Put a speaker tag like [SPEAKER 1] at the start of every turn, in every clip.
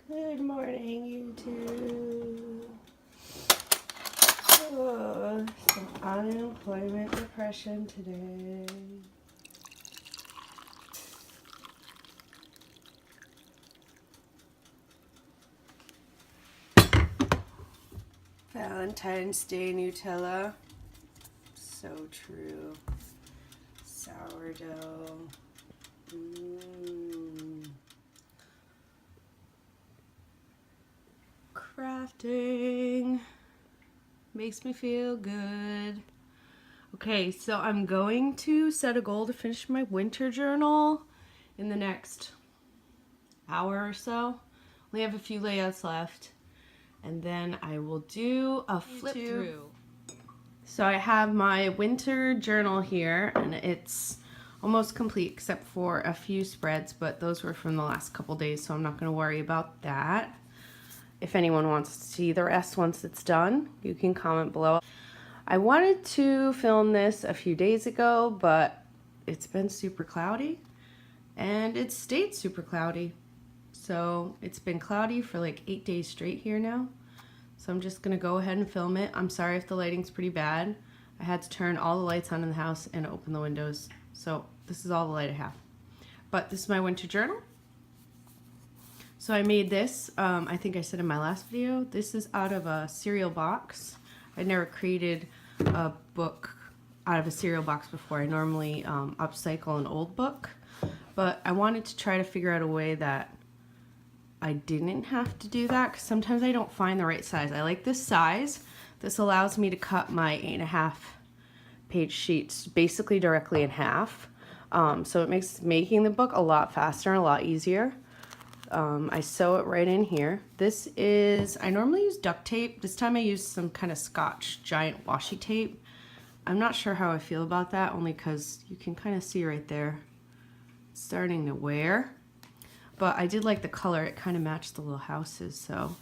[SPEAKER 1] Good morning, YouTube. Oh, some unemployment depression today. Valentine's Day Nutella. So true. Sourdough. Crafting makes me feel good. Okay, so I'm going to set a goal to finish my winter journal in the next hour or so. Only have a few layouts left, and then I will do a flip through. So I have my winter journal here, and it's almost complete except for a few spreads, but those were from the last couple days, so I'm not going to worry about that. If anyone wants to see the rest once it's done, you can comment below. I wanted to film this a few days ago, but it's been super cloudy, and it stayed super cloudy. So it's been cloudy for like 8 days straight here now. So I'm just gonna go ahead and film it. I'm sorry if the lighting's pretty bad. I had to turn all the lights on in the house and open the windows. So this is all the light I have. But this is my winter journal. So I made this, I think I said in my last video, this is out of a cereal box. I'd never created a book out of a cereal box before. I normally upcycle an old book, but I wanted to try to figure out a way that I didn't have to do that, because sometimes I don't find the right size. I like this size. This allows me to cut my 8.5 page sheets basically directly in half. So it makes making the book a lot faster and a lot easier. I sew it right in here. This is, I normally use duct tape. This time I used some kind of Scotch giant washi tape. I'm not sure how I feel about that, only because you can kind of see right there, it's starting to wear. But I did like the color. It kind of matched the little houses. So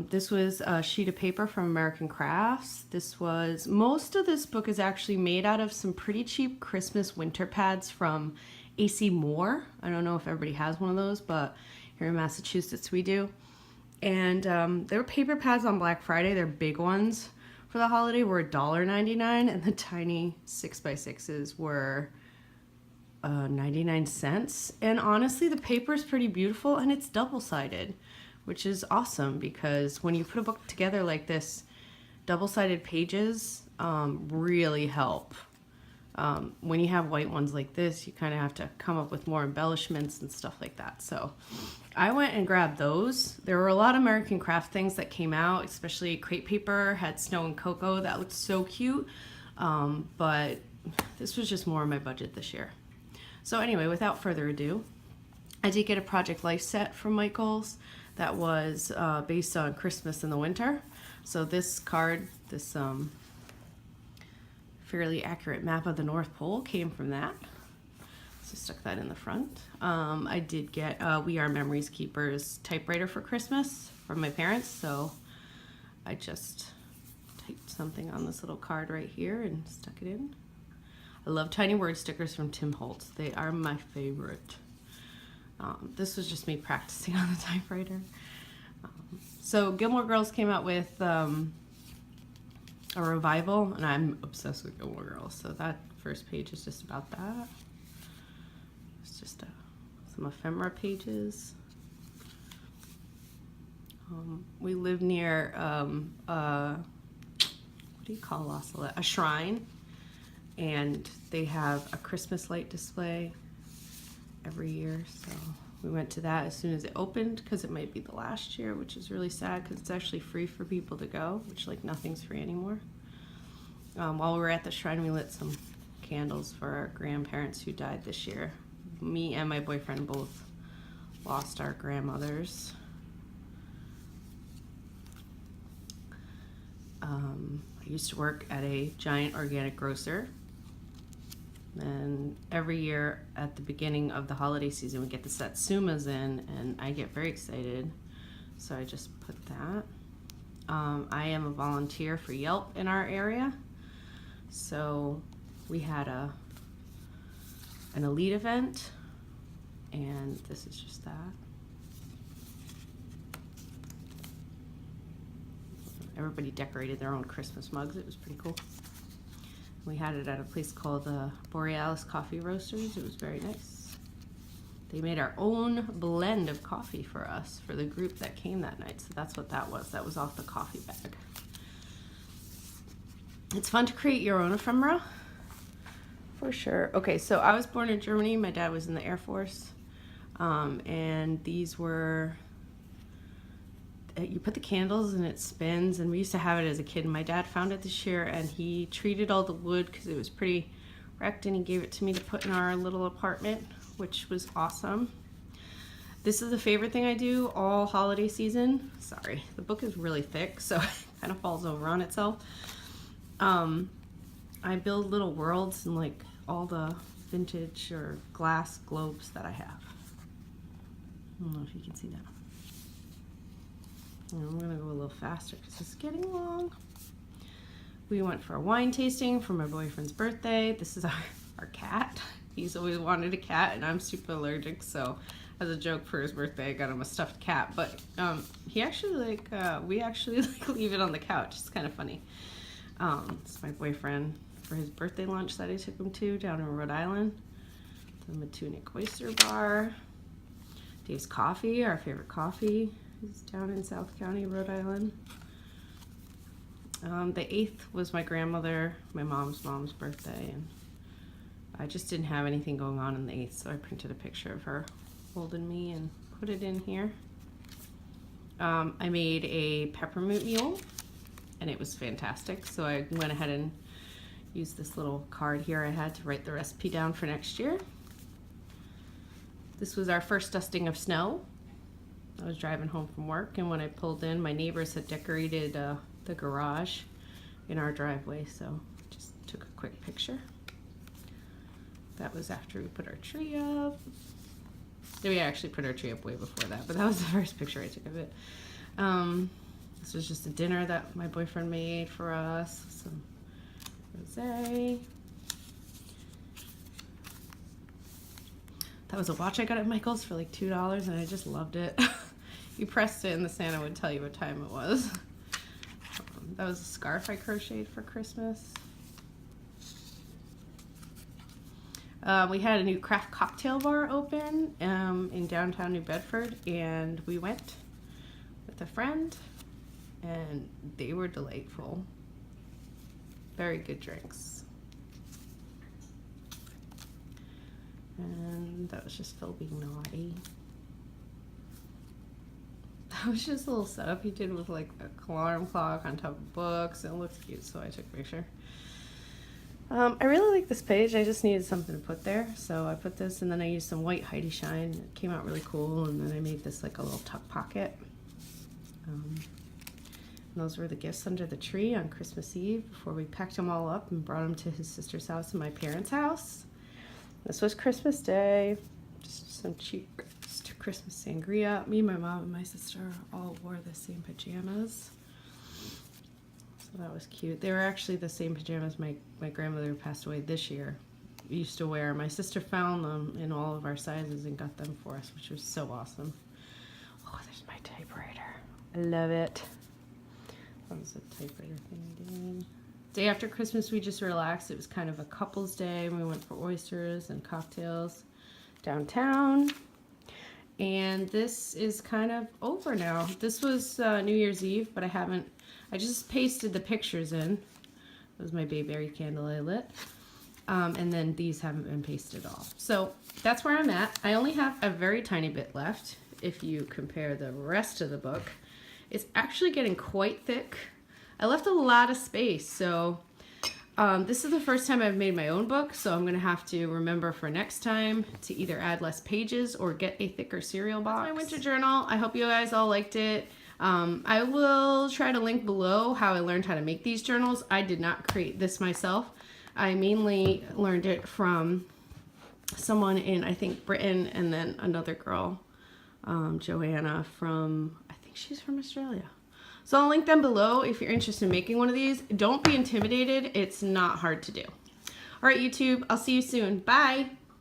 [SPEAKER 1] this was a sheet of paper from American Crafts. Most of this book is actually made out of some pretty cheap Christmas winter pads from AC Moore. I don't know if everybody has one of those, but here in Massachusetts we do. And there were paper pads on Black Friday. They're big ones for the holiday were $1.99, and the tiny 6x6s were 99 cents. And honestly, the paper is pretty beautiful, and it's double-sided, which is awesome, because when you put a book together like this, double-sided pages really help. When you have white ones like this, you kind of have to come up with more embellishments and stuff like that. So I went and grabbed those. There were a lot of American Craft things that came out, especially crepe paper, had snow and cocoa. That looked so cute. But this was just more of my budget this year. So anyway, without further ado, I did get a Project Life set from Michaels that was based on Christmas in the winter. So this card, this fairly accurate map of the North Pole came from that. So stuck that in the front. I did get We Are Memories Keepers typewriter for Christmas from my parents. So I just typed something on this little card right here and stuck it in. I love tiny word stickers from Tim Holtz. They are my favorite. This was just me practicing on the typewriter. So Gilmore Girls came out with a revival, and I'm obsessed with Gilmore Girls. So that first page is just about that. It's just some ephemera pages. We live near, what do you call Los Alamos? A shrine. And they have a Christmas light display every year, so we went to that as soon as it opened, because it might be the last year, which is really sad, because it's actually free for people to go, which like nothing's free anymore. While we were at the shrine, we lit some candles for our grandparents who died this year. Me and my boyfriend both lost our grandmothers. I used to work at a giant organic grocer. And every year at the beginning of the holiday season, we get the Satsumas in, and I get very excited. So I just put that. I am a volunteer for Yelp in our area. So we had an elite event, and this is just that. everybody decorated their own Christmas mugs. It was pretty cool. We had it at a place called the Borealis Coffee Roasters. It was very nice. They made our own blend of coffee for us, for the group that came that night. So that's what that was. That was off the coffee bag. It's fun to create your own ephemera, for sure. Okay, so I was born in Germany. My dad was in the Air Force. And these were, you put the candles and it spins, and we used to have it as a kid. And my dad found it this year, and he treated all the wood because it was pretty wrecked, and he gave it to me to put in our little apartment, which was awesome. This is a favorite thing I do all holiday season. Sorry, the book is really thick, so it kind of falls over on itself. I build little worlds and like all the vintage or glass globes that I have. I don't know if you can see that. And I'm gonna go a little faster because it's getting long. We went for a wine tasting for my boyfriend's birthday. This is our cat. He's always wanted a cat, and I'm super allergic, so as a joke for his birthday, I got him a stuffed cat. But he actually we actually leave it on the couch. It's kind of funny. It's my boyfriend for his birthday lunch that I took him to down in Rhode Island. The Matunic Oyster Bar. Dave's Coffee, our favorite coffee, is down in South County, Rhode Island. The 8th was my grandmother, my mom's birthday, and I just didn't have anything going on the 8th, so I printed a picture of her holding me and put it in here. I made a peppermint mule, and it was fantastic, so I went ahead and used this little card here I had to write the recipe down for next year. This was our first dusting of snow. I was driving home from work, and when I pulled in, my neighbors had decorated the garage in our driveway, so just took a quick picture. That was after we put our tree up. We actually put our tree up way before that, but that was the first picture I took of it. This was just a dinner that my boyfriend made for us. Some rosé. That was a watch I got at Michael's for like $2, and I just loved it. You pressed it and the Santa would tell you what time it was. That was a scarf I crocheted for Christmas. We had a new craft cocktail bar open in downtown New Bedford, and we went with a friend, and they were delightful. Very good drinks. And that was just Phil being naughty. That was just a little setup he did with like a alarm clock on top of books. It looks cute, so I took a picture. I really like this page. I just needed something to put there, so I put this, and then I used some white Heidi Shine. It came out really cool, and then I made this like a little tuck pocket. And those were the gifts under the tree on Christmas Eve before we packed them all up and brought them to his sister's house and my parents' house. This was Christmas Day. Just some cheap Christmas sangria. Me, my mom, and my sister all wore the same pajamas. So that was cute. They were actually the same pajamas my grandmother who passed away this year used to wear. My sister found them in all of our sizes and got them for us, which was so awesome. Oh, there's my typewriter. I love it. That was a typewriter thing I did. Day after Christmas, we just relaxed. It was kind of a couple's day. We went for oysters and cocktails downtown. And this is kind of over now. This was New Year's Eve, but I just pasted the pictures in. It was my bayberry candle I lit. And then these haven't been pasted off. So that's where I'm at. I only have a very tiny bit left if you compare the rest of the book. It's actually getting quite thick. I left a lot of space, so this is the first time I've made my own book, so I'm going to have to remember for next time to either add less pages or get a thicker cereal box. That's my winter journal. I hope you guys all liked it. I will try to link below how I learned how to make these journals. I did not create this myself. I mainly learned it from someone in, I think, Britain, and then another girl, Johanna from, I think she's from Australia. So I'll link them below if you're interested in making one of these. Don't be intimidated. It's not hard to do. All right, YouTube, I'll see you soon. Bye.